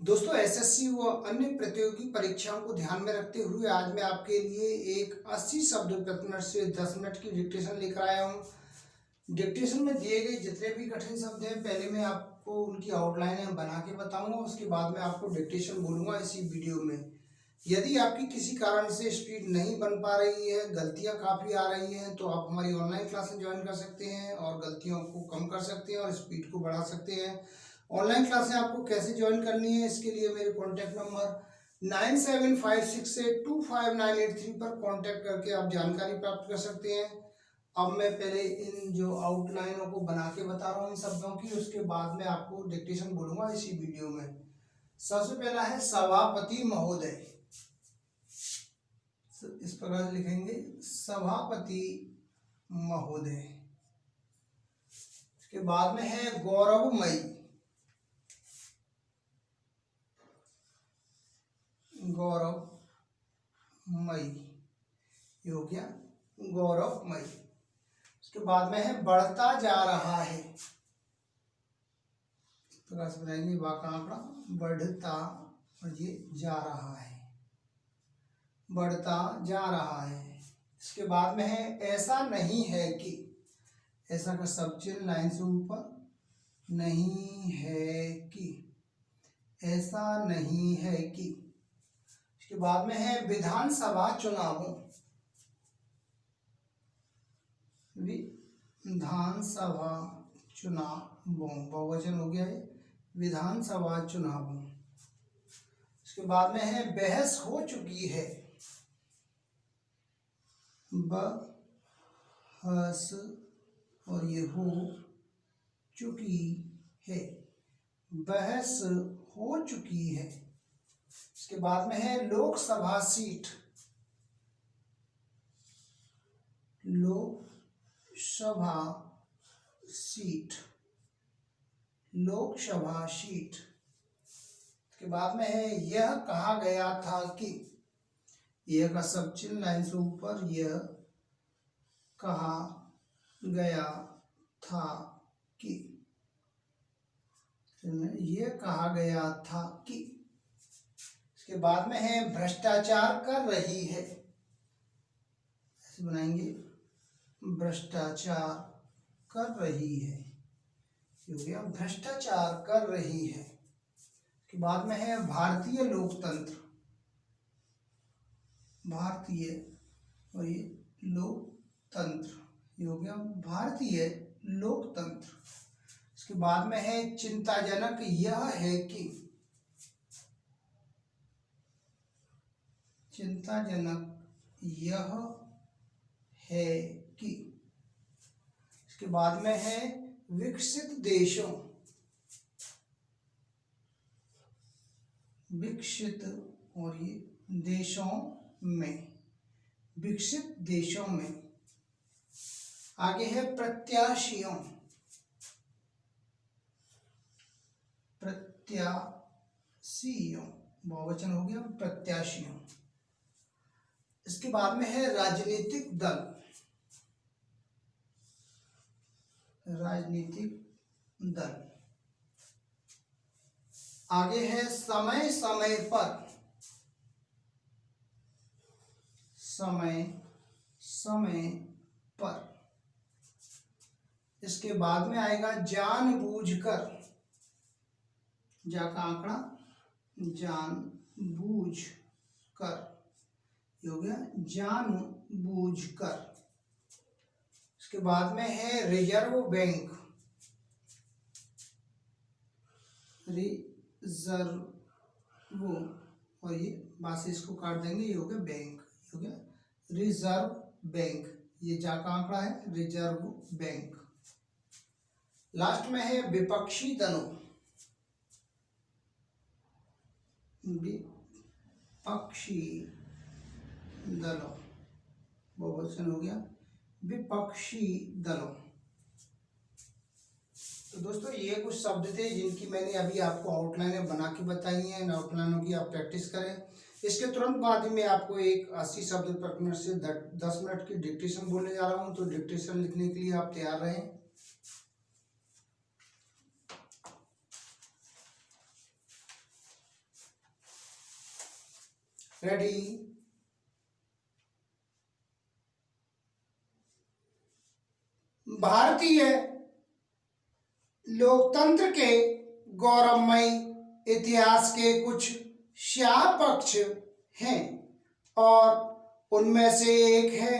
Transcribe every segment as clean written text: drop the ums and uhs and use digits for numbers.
दोस्तों एसएससी व अन्य प्रतियोगी परीक्षाओं को ध्यान में रखते हुए आज मैं आपके लिए एक 80 शब्द प्रति मिनट से 10 मिनट की डिक्टेशन लेकर आया हूँ। डिक्टेशन में दिए गए जितने भी कठिन शब्द हैं पहले मैं आपको उनकी आउटलाइन बना के बताऊंगा, उसके बाद मैं आपको डिक्टेशन बोलूंगा इसी वीडियो में। यदि आपकी किसी कारण से स्पीड नहीं बन पा रही है, गलतियां काफ़ी आ रही हैं, तो आप हमारी ऑनलाइन क्लासेस ज्वाइन कर सकते हैं और गलतियों को कम कर सकते हैं और स्पीड को बढ़ा सकते हैं। ऑनलाइन क्लासें आपको कैसे ज्वाइन करनी है, इसके लिए मेरे कॉन्टैक्ट नंबर 9756825983 पर कॉन्टैक्ट करके आप जानकारी प्राप्त कर सकते हैं। अब मैं पहले इन जो आउटलाइनों को बना के बता रहा हूँ इन शब्दों की, उसके बाद में आपको डिक्टेशन बोलूंगा इसी वीडियो में। सबसे पहला है सभापति महोदय। इस प्रकार लिखेंगे सभापति महोदय। इसके बाद में है गौरवमयी। गौरवमयी हो गया गौरवमयी। उसके बाद में है बढ़ता जा रहा है। इस प्रकार से बनाएंगे बा का आंकड़ा बढ़ता और ये जा रहा है, बढ़ता जा रहा है। इसके बाद में है ऐसा नहीं है कि, ऐसा का सब चिन्ह लाइन से ऊपर, नहीं है कि, ऐसा नहीं है कि। इसके बाद में है विधानसभा चुनावों। विधानसभा चुनावों बहुवचन हो गया है, विधानसभा चुनावों। इसके बाद में है बहस हो चुकी है। बहस और ये हो चुकी है, बहस हो चुकी है। इसके बाद में है Lok Sabha seat. Lok Sabha seat, Lok Sabha seat. इसके बाद में है यह कहा गया था कि, यह का सब चिन्ह लाइन से ऊपर, यह कहा गया था कि, यह कहा गया था कि। इसके बाद में है भ्रष्टाचार कर रही है। ऐसे बनाएंगे भ्रष्टाचार कर रही है, ये हो गया भ्रष्टाचार कर रही है। इसके बाद में है भारतीय लोकतंत्र। भारतीय और ये लोकतंत्र, ये हो गया भारतीय लोकतंत्र। इसके बाद में है चिंताजनक यह है कि, चिंताजनक यह है कि। इसके बाद में है विकसित देशों। विकसित और ये देशों में, विकसित देशों में। आगे है प्रत्याशियों। प्रत्याशियों बहुवचन हो गया प्रत्याशियों। इसके बाद में है राजनीतिक दल। राजनीतिक दल। आगे है समय समय पर। समय समय पर। इसके बाद में आएगा जानबूझकर। जा का आंकड़ा जानबूझकर, ये हो गया जानबूझकर। इसके बाद में है रिजर्व बैंक। रिजर्व और ये बासे इसको काट देंगे, ये हो गया बैंक, ये हो गया रिजर्व बैंक। ये जा का आंकड़ा है रिजर्व बैंक। लास्ट में है विपक्षी दलों। विपक्षी दलों बहुवचन हो गया विपक्षी दलों। तो दोस्तों ये कुछ शब्द थे जिनकी मैंने अभी आपको आउटलाइनें बना के बताई हैं। इन आउटलाइनों की आप प्रैक्टिस करें। इसके तुरंत बाद ही मैं आपको एक 80 शब्द प्रति मिनट से 10 मिनट की डिक्टेशन बोलने जा रहा हूँ, तो डिक्टेशन लिखने के लिए आप तैयार रहें। रेडी। भारतीय लोकतंत्र के गौरवमयी इतिहास के कुछ स्याह पक्ष हैं और उनमें से एक है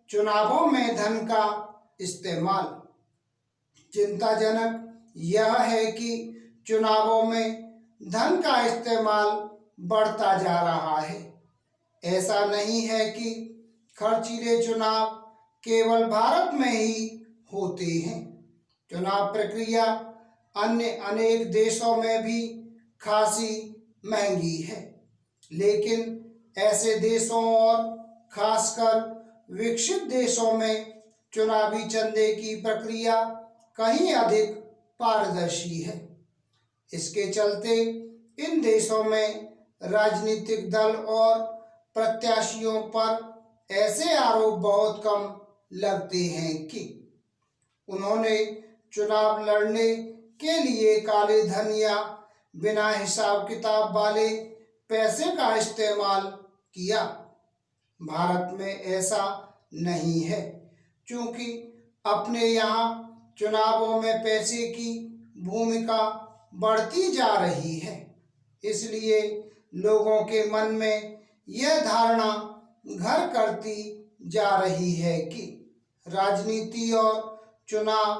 चुनावों में धन का इस्तेमाल। चिंताजनक यह है कि चुनावों में धन का इस्तेमाल बढ़ता जा रहा है। ऐसा नहीं है कि खर्चीले चुनाव केवल भारत में ही होते हैं। चुनाव प्रक्रिया अन्य अनेक देशों में भी खासी महंगी है, लेकिन ऐसे देशों और खासकर विकसित देशों में चुनावी चंदे की प्रक्रिया कहीं अधिक पारदर्शी है। इसके चलते इन देशों में राजनीतिक दल और प्रत्याशियों पर ऐसे आरोप बहुत कम लगते हैं कि उन्होंने चुनाव लड़ने के लिए काले धन या बिना हिसाब किताब वाले पैसे का इस्तेमाल किया। भारत में ऐसा नहीं है, क्योंकि अपने यहाँ चुनावों में पैसे की भूमिका बढ़ती जा रही है। इसलिए लोगों के मन में यह धारणा घर करती जा रही है कि राजनीति और चुनाव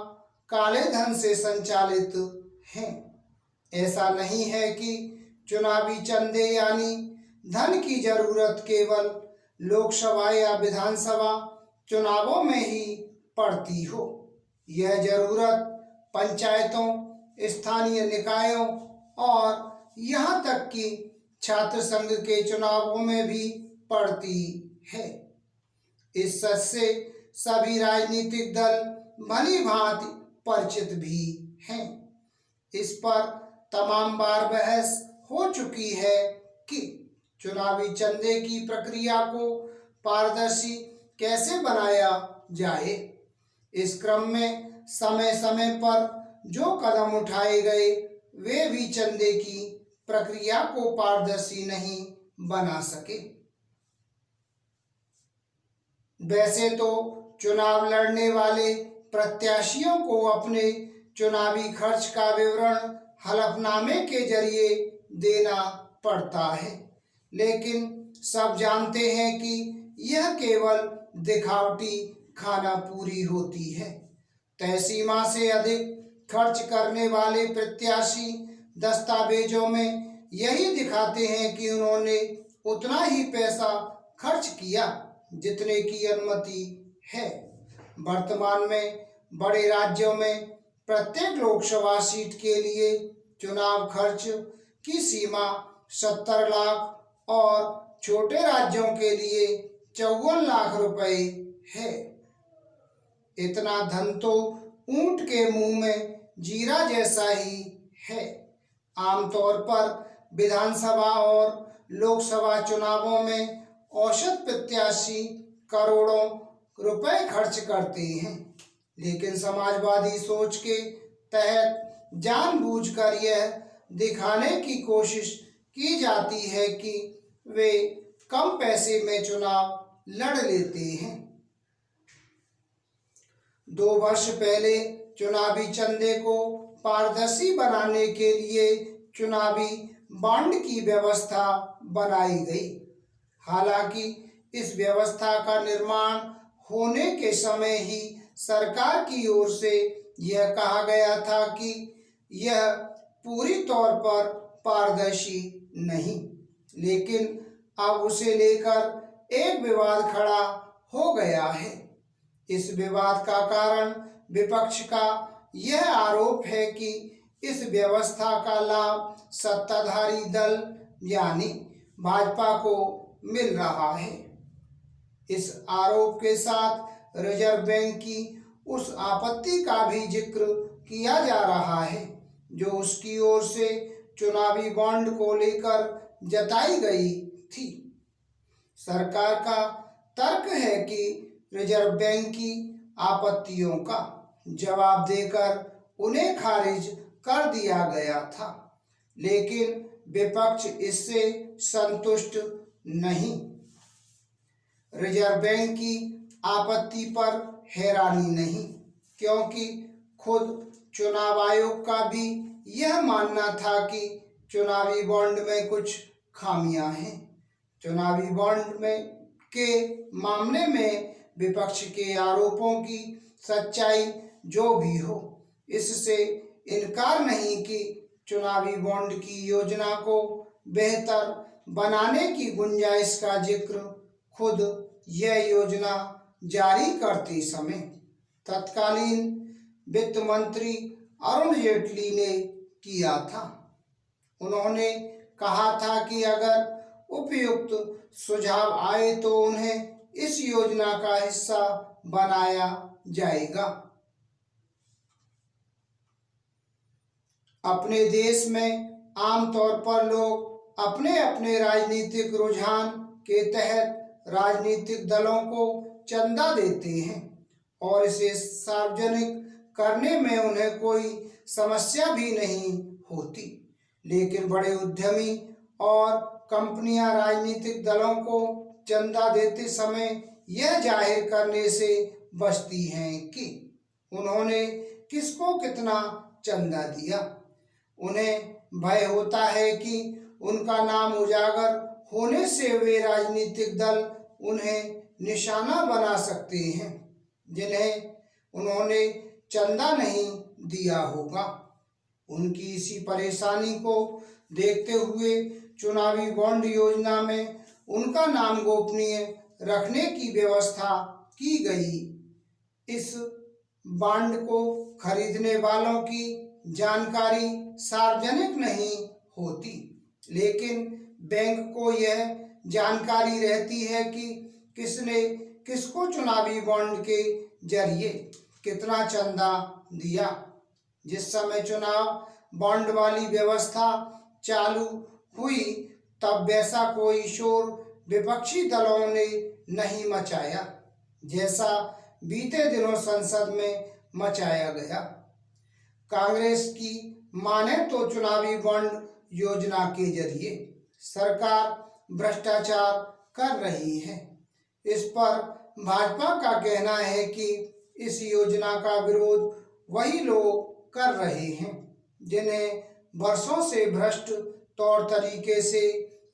काले धन से संचालित हैं। ऐसा नहीं है कि चुनावी चंदे यानी धन की जरूरत केवल लोकसभा या विधानसभा चुनावों में ही पड़ती हो। यह जरूरत पंचायतों, स्थानीय निकायों और यहाँ तक कि छात्र संघ के चुनावों में भी पड़ती है। इस सच से सभी राजनीतिक दल भली भांति परिचित भी हैं। इस पर तमाम बार बहस हो चुकी है कि चुनावी चंदे की प्रक्रिया को पारदर्शी कैसे बनाया जाए। इस क्रम में समय समय पर जो कदम उठाए गए वे भी चंदे की प्रक्रिया को पारदर्शी नहीं बना सके। वैसे तो चुनाव लड़ने वाले प्रत्याशियों को अपने चुनावी खर्च का विवरण हलफनामे के जरिए देना पड़ता है, लेकिन सब जानते हैं कि यह केवल दिखावटी खाना पूरी होती है। तय सीमा से अधिक खर्च करने वाले प्रत्याशी दस्तावेजों में यही दिखाते हैं कि उन्होंने उतना ही पैसा खर्च किया जितने की अनुमति है। वर्तमान में बड़े राज्यों में प्रत्येक लोकसभा सीट के लिए चुनाव खर्च की सीमा 70 लाख और छोटे राज्यों के लिए 54 लाख रुपए है। इतना धन तो ऊंट के मुंह में जीरा जैसा ही है। आमतौर पर विधानसभा और लोकसभा चुनावों में औसत प्रत्याशी करोड़ों रुपए खर्च करते हैं, लेकिन समाजवादी सोच के तहत जानबूझकर यह दिखाने की कोशिश की जाती है कि वे कम पैसे में चुनाव लड़ लेते हैं। 2 वर्ष पहले चुनावी चंदे को पारदर्शी बनाने के लिए चुनावी बॉन्ड की व्यवस्था बनाई गई। हालांकि इस व्यवस्था का निर्माण होने के समय ही सरकार की ओर से यह कहा गया था कि यह पूरी तौर पर पारदर्शी नहीं, लेकिन अब उसे लेकर एक विवाद खड़ा हो गया है। इस विवाद का कारण विपक्ष का यह आरोप है कि इस व्यवस्था का लाभ सत्ताधारी दल यानी भाजपा को मिल रहा है। इस आरोप के साथ रिजर्व बैंक की उस आपत्ति का भी जिक्र किया जा रहा है जो उसकी ओर से चुनावी बॉन्ड को लेकर जताई गई थी। सरकार का तर्क है कि रिजर्व बैंक की आपत्तियों का जवाब देकर उन्हें खारिज कर दिया गया था, लेकिन विपक्ष इससे संतुष्ट नहीं। रिजर्व बैंक की आपत्ति पर हैरानी नहीं, क्योंकि खुद चुनाव आयोग का भी यह मानना था कि चुनावी बॉन्ड में कुछ खामियां हैं। चुनावी बॉन्ड में के मामले में विपक्ष के आरोपों की सच्चाई जो भी हो, इससे इनकार नहीं कि चुनावी बॉन्ड की योजना को बेहतर बनाने की गुंजाइश का जिक्र खुद यह योजना जारी करते समय तत्कालीन वित्त मंत्री अरुण जेटली ने किया था। उन्होंने कहा था कि अगर उपयुक्त सुझाव आए तो उन्हें इस योजना का हिस्सा बनाया जाएगा। अपने देश में आमतौर पर लोग अपने अपने राजनीतिक रुझान के तहत राजनीतिक दलों को चंदा देते हैं और इसे सार्वजनिक करने में उन्हें कोई समस्या भी नहीं होती। लेकिन बड़े उद्यमी और कंपनियां राजनीतिक दलों को चंदा देते समय यह जाहिर करने से बचती हैं कि उन्होंने किसको कितना चंदा दिया। उन्हें भय होता है कि उनका नाम उजागर होने से वे राजनीतिक दल उन्हें निशाना बना सकते हैं जिन्हें उन्होंने चंदा नहीं दिया होगा। उनकी इसी परेशानी को देखते हुए चुनावी बॉन्ड योजना में उनका नाम गोपनीय रखने की व्यवस्था की गई। इस बॉन्ड को खरीदने वालों की जानकारी सार्वजनिक नहीं होती, लेकिन बैंक को यह जानकारी रहती है कि किसने किसको चुनावी बॉन्ड के जरिए कितना चंदा दिया। जिस समय चुनाव बॉन्ड वाली व्यवस्था चालू हुई तब वैसा कोई शोर विपक्षी दलों ने नहीं मचाया जैसा बीते दिनों संसद में मचाया गया। कांग्रेस की माने तो चुनावी बॉन्ड योजना के जरिए सरकार भ्रष्टाचार कर रही है। इस पर भाजपा का कहना है कि इस योजना का विरोध वही लोग कर रहे हैं जिन्हें वर्षों से भ्रष्ट तौर तरीके से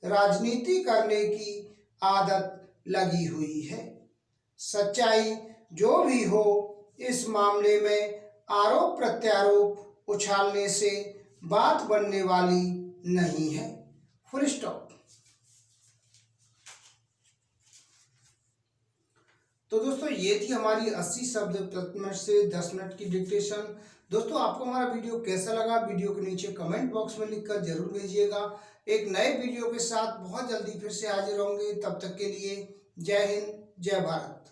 राजनीति करने की आदत लगी हुई है। सच्चाई जो भी हो, इस मामले में आरोप प्रत्यारोप उछालने से बात बनने वाली नहीं है। Full stop. तो दोस्तों ये थी हमारी 80 शब्द प्रति मिनट से 10 मिनट की डिक्टेशन। दोस्तों आपको हमारा वीडियो कैसा लगा, वीडियो के नीचे कमेंट बॉक्स में लिखकर जरूर भेजिएगा। एक नए वीडियो के साथ बहुत जल्दी फिर से हाजिर होंगे। तब तक के लिए जय हिंद, जय भारत।